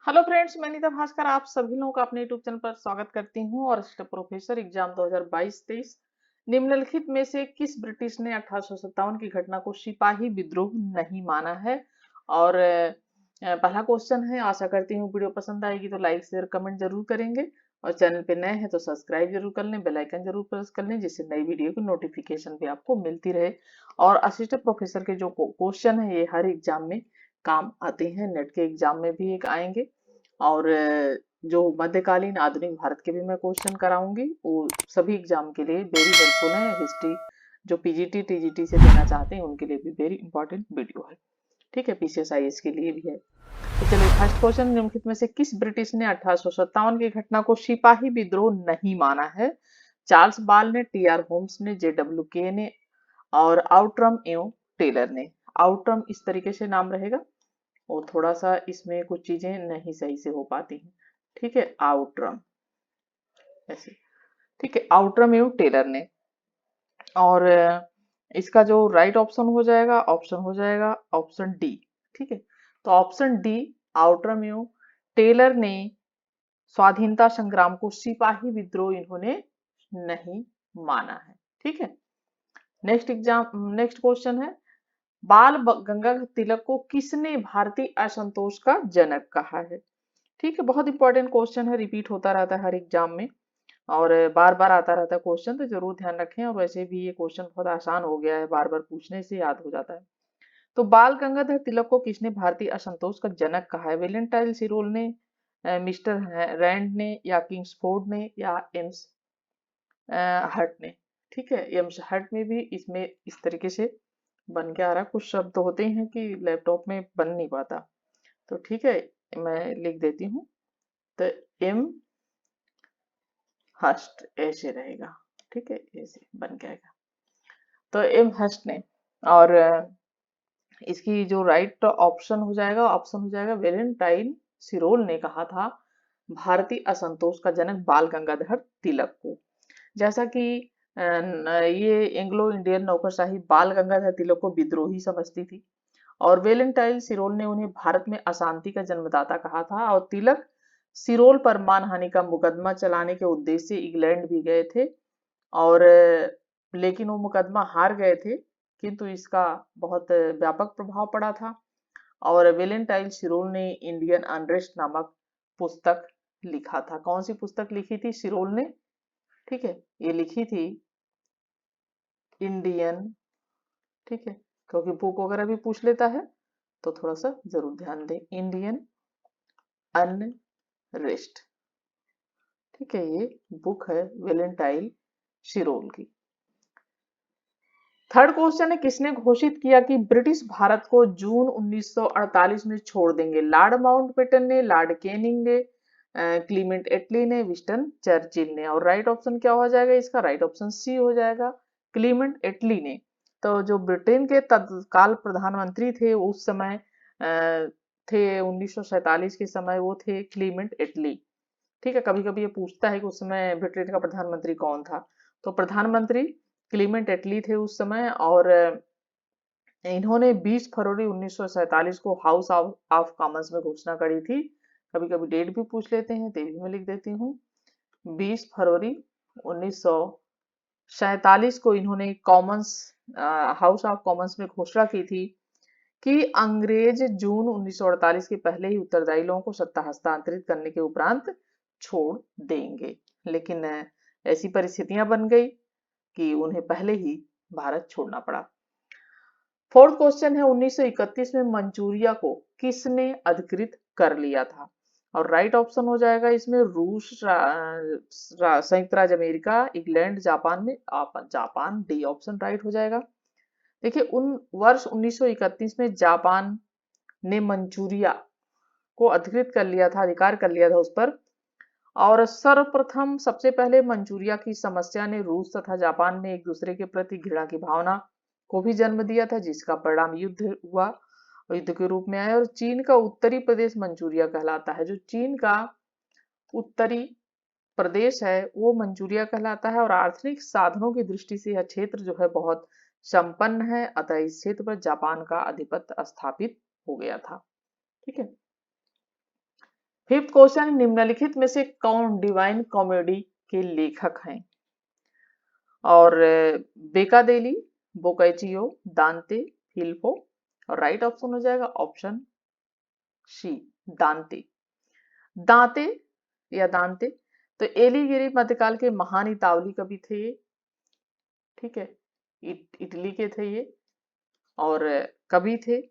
Hello friends, मैं नीता भास्कर आप सभी लोगों का अपने यूट्यूब चैनल पर स्वागत करती हूं। और असिस्टेंट प्रोफेसर एग्जाम 2022-23 निम्नलिखित में से किस ब्रिटिश ने 1857 की घटना को सिपाही विद्रोह नहीं माना है। और पहला क्वेश्चन है। आशा करती हूँ वीडियो पसंद आएगी तो लाइक शेयर कमेंट जरूर करेंगे, और चैनल पे नए हैं तो सब्सक्राइब जरूर कर लें, बेल आइकन जरूर प्रेस कर लें, जिससे नई वीडियो की नोटिफिकेशन भी आपको मिलती रहे। और असिस्टेंट प्रोफेसर के जो क्वेश्चन है ये हर एग्जाम में काम आते हैं, नेट के एग्जाम में भी एक आएंगे। और जो मध्यकालीन आधुनिक भारत के भी मैं क्वेश्चन कराऊंगी, वो सभी एग्जाम के लिए वेरी हेल्पफुल है। हिस्ट्री जो पीजीटी टीजीटी से देना चाहते हैं उनके लिए भी वेरी इंपॉर्टेंट वीडियो है। ठीक है, पीसीएसआईएएस के लिए भी है। तो चलिए, फर्स्ट क्वेश्चन, निम्नलिखित में से किस ब्रिटिश ने 1857 की घटना को सिपाही विद्रोह नहीं माना है? चार्ल्स बाल ने, टीआर होम्स ने, जेडब्ल्यू के ने, और आउटरम एवं टेलर ने। आउटरम इस तरीके से नाम रहेगा, और थोड़ा सा इसमें कुछ चीजें नहीं सही से हो पाती हैं। ठीक है, आउटरम ऐसे। ठीक है, आउटरम एवं टेलर ने। और इसका जो राइट ऑप्शन हो जाएगा ऑप्शन डी। ठीक है, तो ऑप्शन डी, आउटरम एवं टेलर ने स्वाधीनता संग्राम को सिपाही विद्रोह इन्होंने नहीं माना है। ठीक है, नेक्स्ट क्वेश्चन है। बाल गंगाधर तिलक को किसने भारतीय असंतोष का जनक कहा है? ठीक है, बहुत इंपॉर्टेंट क्वेश्चन है, रिपीट होता रहता है हर एग्जाम में, और बार बार आता रहता है क्वेश्चन, तो जरूर ध्यान रखें। और वैसे भी ये क्वेश्चन बहुत आसान हो गया है, बार बार पूछने से याद हो जाता है। तो बाल गंगाधर तिलक को किसने भारतीय असंतोष का जनक कहा है? वेलेंटाइन सिरोल ने, मिस्टर रैंड ने, या किंग्सफोर्ड ने, या एम्स हर्ट ने? ठीक है, एम्स हर्ट में भी इसमें इस तरीके से बन के आ रहा है। कुछ शब्द होते हैं कि लैपटॉप में बन नहीं पाता, तो ठीक है, मैं लिख देती हूँ। तो एम हस्ट ऐसे रहेगा। ठीक है, ऐसे बन जाएगा। तो एम हस्ट ने। और इसकी जो राइट ऑप्शन हो जाएगा वेलेंटाइन सिरोल ने कहा था भारतीय असंतोष का जनक बाल गंगाधर तिलक को। जैसा कि ये एंग्लो इंडियन नौकरशाही बाल गंगाधर तिलक को विद्रोही समझती थी, और वेलेंटाइन सिरोल ने उन्हें भारत में अशांति का जन्मदाता कहा था। और तिलक सिरोल पर मानहानि का मुकदमा चलाने के उद्देश्य से इंग्लैंड भी गए थे, और लेकिन वो मुकदमा हार गए थे, किंतु इसका बहुत व्यापक प्रभाव पड़ा था। और वेलेंटाइन सिरोल ने इंडियन अनरेस्ट नामक पुस्तक लिखा था। कौन सी पुस्तक लिखी थी सिरोल ने? ठीक है, ये लिखी थी इंडियन। ठीक है, क्योंकि बुक वगैरह भी पूछ लेता है तो थोड़ा सा जरूर ध्यान दें। Indian unrest. ठीक है, ये बुक है वेलेंटाइन सिरोल की। थर्ड क्वेश्चन है, किसने घोषित किया कि ब्रिटिश भारत को जून 1948 में छोड़ देंगे? लॉर्ड माउंटबेटन ने, लॉर्ड कैनिंग ने, क्लीमेंट एटली ने, विंस्टन चर्चिल ने? और राइट ऑप्शन क्या हो जाएगा इसका? राइट ऑप्शन सी हो जाएगा, क्लीमेंट एटली ने। तो जो ब्रिटेन के तत्काल प्रधानमंत्री थे उस समय थे 1947 के समय, वो थे क्लीमेंट एटली। ठीक है, कभी कभी ये पूछता है कि उस समय ब्रिटेन का प्रधानमंत्री कौन था। तो प्रधानमंत्री क्लीमेंट एटली थे उस समय। और इन्होंने 20 फरवरी 1947 को हाउस ऑफ कॉमन्स में घोषणा करी थी। कभी कभी डेट भी पूछ लेते हैं, तो भी मैं लिख देती हूँ। 20 फरवरी 1947 को इन्होंने कॉमन्स हाउस ऑफ कॉमन्स में घोषणा की थी कि अंग्रेज जून 1948 के पहले ही उत्तरदायी लोगों को सत्ता हस्तांतरित करने के उपरांत छोड़ देंगे। लेकिन ऐसी परिस्थितियां बन गई कि उन्हें पहले ही भारत छोड़ना पड़ा। फोर्थ क्वेश्चन है, 1931 में मंचूरिया को किसने अधिकृत कर लिया था? और राइट ऑप्शन हो जाएगा इसमें रूस, संयुक्त राज्य अमेरिका, इंग्लैंड, जापान में। जापान, डी ऑप्शन राइट हो जाएगा। देखिए, उन वर्ष 1931 में जापान ने मंचूरिया को अधिकृत कर लिया था, अधिकार कर लिया था उस पर। और सर्वप्रथम सबसे पहले मंचूरिया की समस्या ने रूस तथा जापान में एक दूसरे के प्रति घृणा की भावना को भी जन्म दिया था, जिसका परिणाम युद्ध हुआ, युद्ध के रूप में आया। और चीन का उत्तरी प्रदेश मंचूरिया कहलाता है। जो चीन का उत्तरी प्रदेश है वो मंचूरिया कहलाता है। और आर्थिक साधनों की दृष्टि से यह क्षेत्र जो है बहुत संपन्न है, अतः इस क्षेत्र पर जापान का आधिपत्य स्थापित हो गया था। ठीक है, फिफ्थ क्वेश्चन, निम्नलिखित में से कौन डिवाइन कॉमेडी के लेखक हैं? और बेकादेली, बोकाचियो, दांते, फिल्पो। और राइट ऑप्शन हो जाएगा ऑप्शन सी, दांते। दांते या दांते तो एलिगिरी मध्यकाल के महान इतावली कवि थे ये। ठीक है, इटली के थे ये और कवि थे।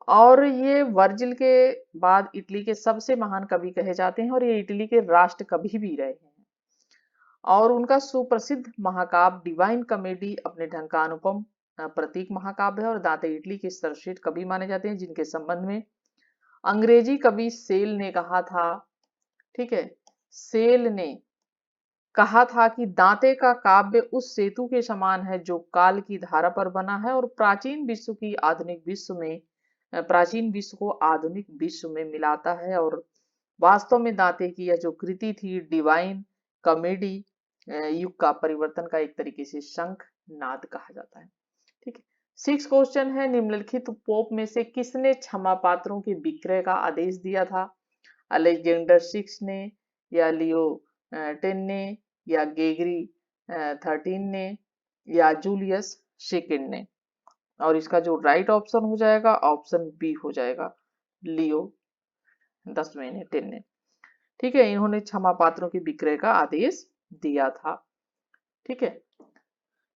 और ये वर्जिल के बाद इटली के सबसे महान कवि कहे जाते हैं और ये इटली के राष्ट्र कवि भी रहे हैं। और उनका सुप्रसिद्ध महाकाव्य डिवाइन कॉमेडी अपने ढंग का अनुपम प्रतीक महाकाव्य है। और दांते इटली के सर्वश्रेष्ठ कवि माने जाते हैं, जिनके संबंध में अंग्रेजी कवि सेल ने कहा था, ठीक है, सेल ने कहा था कि दांते का काव्य उस सेतु के समान है जो काल की धारा पर बना है और प्राचीन विश्व को आधुनिक विश्व में मिलाता है। और वास्तव में दांते की यह जो कृति थी डिवाइन कॉमेडी युग का परिवर्तन का एक तरीके से शंख नाद कहा जाता है। ठीक है, सिक्स क्वेश्चन है, निम्नलिखित पोप में से किसने क्षमा पात्रों के विक्रय का आदेश दिया था? अलेक्जेंडर सिक्स ने, या लियो 10 ने, या गेगरी 13 ने, या जूलियस सेकेंड ने। और इसका जो राइट ऑप्शन हो जाएगा ऑप्शन बी हो जाएगा, लियो 10वें ने, 10 ने। ठीक है, इन्होंने क्षमा पात्रों के विक्रय का आदेश दिया था। ठीक है,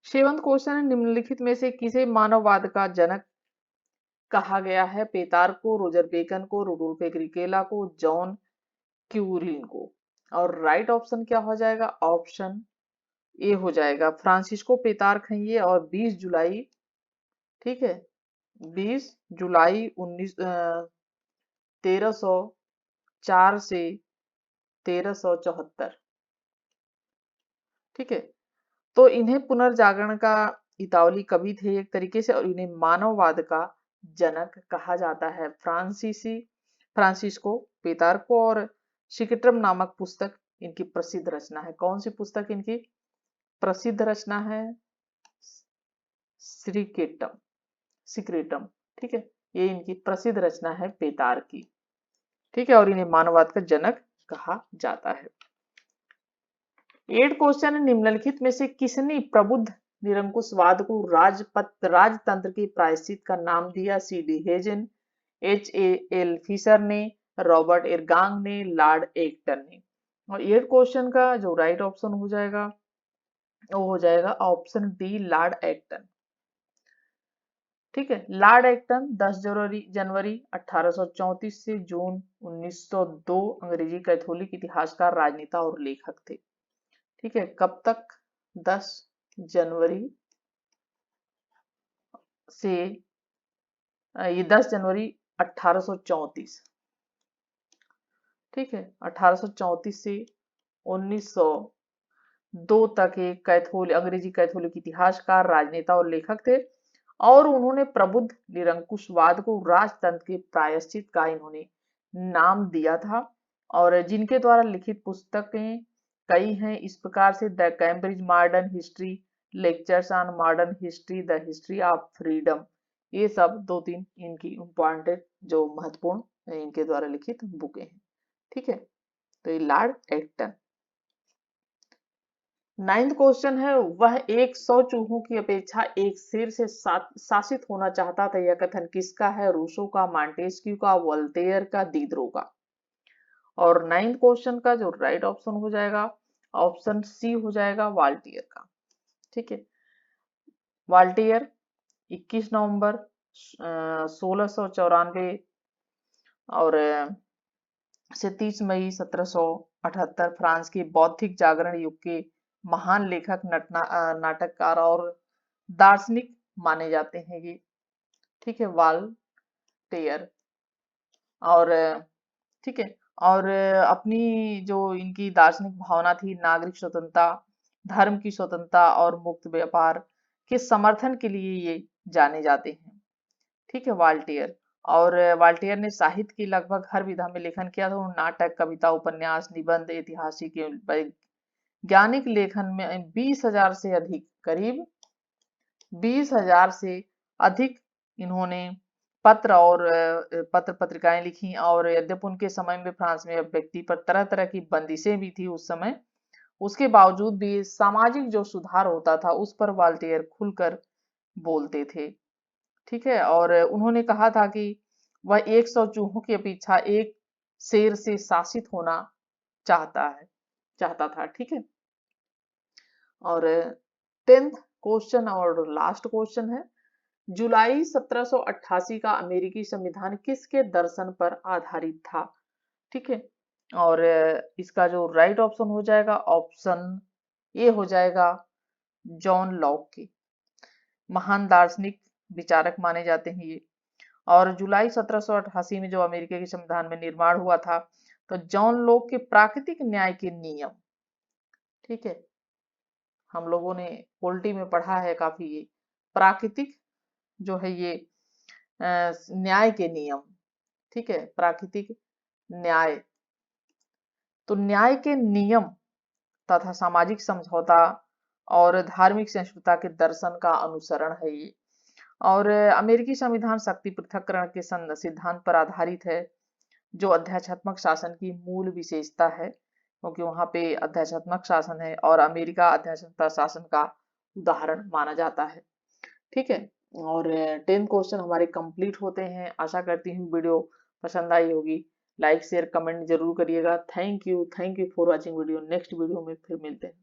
सेवंथ क्वेश्चन है, निम्नलिखित में से किसे मानववाद का जनक कहा गया है? पेतार को, रोजर बेकन को, रुडोल्फ एग्रीकोला को, जॉन क्यूरिन को। और राइट ऑप्शन क्या हो जाएगा? ऑप्शन ए हो जाएगा, फ्रांसिस्को पेतार्क हैं ये। और 20 जुलाई, ठीक है, 20 जुलाई 1304 से 1374। ठीक है, तो इन्हें पुनर्जागरण का इतावली कवि थे एक तरीके से, और इन्हें मानववाद का जनक कहा जाता है। फ्रांसिस्को पेतार्को। और सिक्रेटम नामक पुस्तक इनकी प्रसिद्ध रचना है। कौन सी पुस्तक इनकी प्रसिद्ध रचना है? सिक्रेटम, सिक्रेटम। ठीक है, ये इनकी प्रसिद्ध रचना है पेतार्क की। ठीक है, और इन्हें मानववाद का जनक कहा जाता है। 8 क्वेश्चन, निम्नलिखित में से किसने प्रबुद्ध निरंकुशवाद को राजतंत्र के प्रायश्चित का नाम दिया? सी.डी. हेजन, H.A.L. फिशर ने, रॉबर्ट एरगांग ने, लॉर्ड एक्टन ने। और 8 क्वेश्चन का जो राइट ऑप्शन हो जाएगा वो हो जाएगा ऑप्शन डी, लॉर्ड एक्टन। ठीक है, लॉर्ड एक्टन 10 जनवरी 1834 से जून 1902 अंग्रेजी कैथोलिक इतिहासकार, राजनेता और लेखक थे। ठीक है, कब तक? 10 जनवरी से ये 10 जनवरी 1834। ठीक है, 1834 से 1902 तक एक अंग्रेजी कैथोलिक इतिहासकार, राजनेता और लेखक थे। और उन्होंने प्रबुद्ध निरंकुशवाद को राजतंत्र के प्रायश्चित का इन्होंने नाम दिया था। और जिनके द्वारा लिखित पुस्तकें कई हैं इस प्रकार से: the Cambridge modern history, lectures on modern history, the history of freedom. ये सब 2-3 इनकी इम्पॉर्टेंट जो महत्वपूर्ण इनके द्वारा लिखित बुकें हैं। ठीक है, तो ये लॉर्ड एक्टन। 9th क्वेश्चन है, वह 100 चूहों की अपेक्षा एक शेर से शासित होना चाहता था, यह कथन किसका है? रूसो का, मॉन्टेस्क्यू का, वोल्टेयर का, दिदरो का। और 9th क्वेश्चन का जो राइट ऑप्शन हो जाएगा ऑप्शन सी हो जाएगा, वाल्टियर का। ठीक है, वाल्टियर 21 नवंबर 1694 और से 30 मई 1778 फ्रांस के बौद्धिक जागरण युग के महान लेखक, नाटककार और दार्शनिक माने जाते हैं ये। ठीक है, वाल्टेयर। और ठीक है, और अपनी जो इनकी दार्शनिक भावना थी, नागरिक स्वतंत्रता, धर्म की स्वतंत्रता और मुक्त व्यापार के समर्थन के लिए ये जाने जाते हैं। ठीक है, वाल्टेयर। और वाल्टेयर ने साहित्य की लगभग हर विधा में लेखन किया था। नाटक, कविता, उपन्यास, निबंध, ऐतिहासिक, वैज्ञानिक लेखन में 20,000 से अधिक, करीब 20,000 से अधिक इन्होंने पत्र और पत्र पत्रिकाएं लिखी। और यद्यपि उनके समय में फ्रांस में व्यक्ति पर तरह तरह की बंदिशें भी थी उस समय, उसके बावजूद भी सामाजिक जो सुधार होता था उस पर वाल्टेयर खुलकर बोलते थे। ठीक है, और उन्होंने कहा था कि वह 100 चूहों की अपेक्षा एक शेर से शासित होना चाहता था। ठीक है, और 10th क्वेश्चन और लास्ट क्वेश्चन है, जुलाई 1788 का अमेरिकी संविधान किसके दर्शन पर आधारित था? ठीक है, और इसका जो राइट ऑप्शन हो जाएगा, ऑप्शन ए हो जाएगा जॉन लॉक के। महान दार्शनिक विचारक माने जाते हैं ये। और जुलाई 1788 में जो अमेरिका के संविधान में निर्माण हुआ था, तो जॉन लॉक के प्राकृतिक न्याय के नियम, ठीक है, हम लोगों ने पॉलिटी में पढ़ा है काफी ये प्राकृतिक जो है ये न्याय के नियम। ठीक है, प्राकृतिक न्याय, तो न्याय के नियम तथा सामाजिक समझौता और धार्मिक सहिष्णुता के दर्शन का अनुसरण है ये। और अमेरिकी संविधान शक्ति पृथक्करण के सिद्धांत पर आधारित है, जो अध्यात्मक शासन की मूल विशेषता है, क्योंकि वहां पे अध्यात्मक शासन है और अमेरिका अध्यात्मक शासन का उदाहरण माना जाता है। ठीक है, और 10 क्वेश्चन हमारे कंप्लीट होते हैं। आशा करती हूँ वीडियो पसंद आई होगी। लाइक शेयर कमेंट जरूर करिएगा। Thank you for watching video. Next video में फिर मिलते हैं।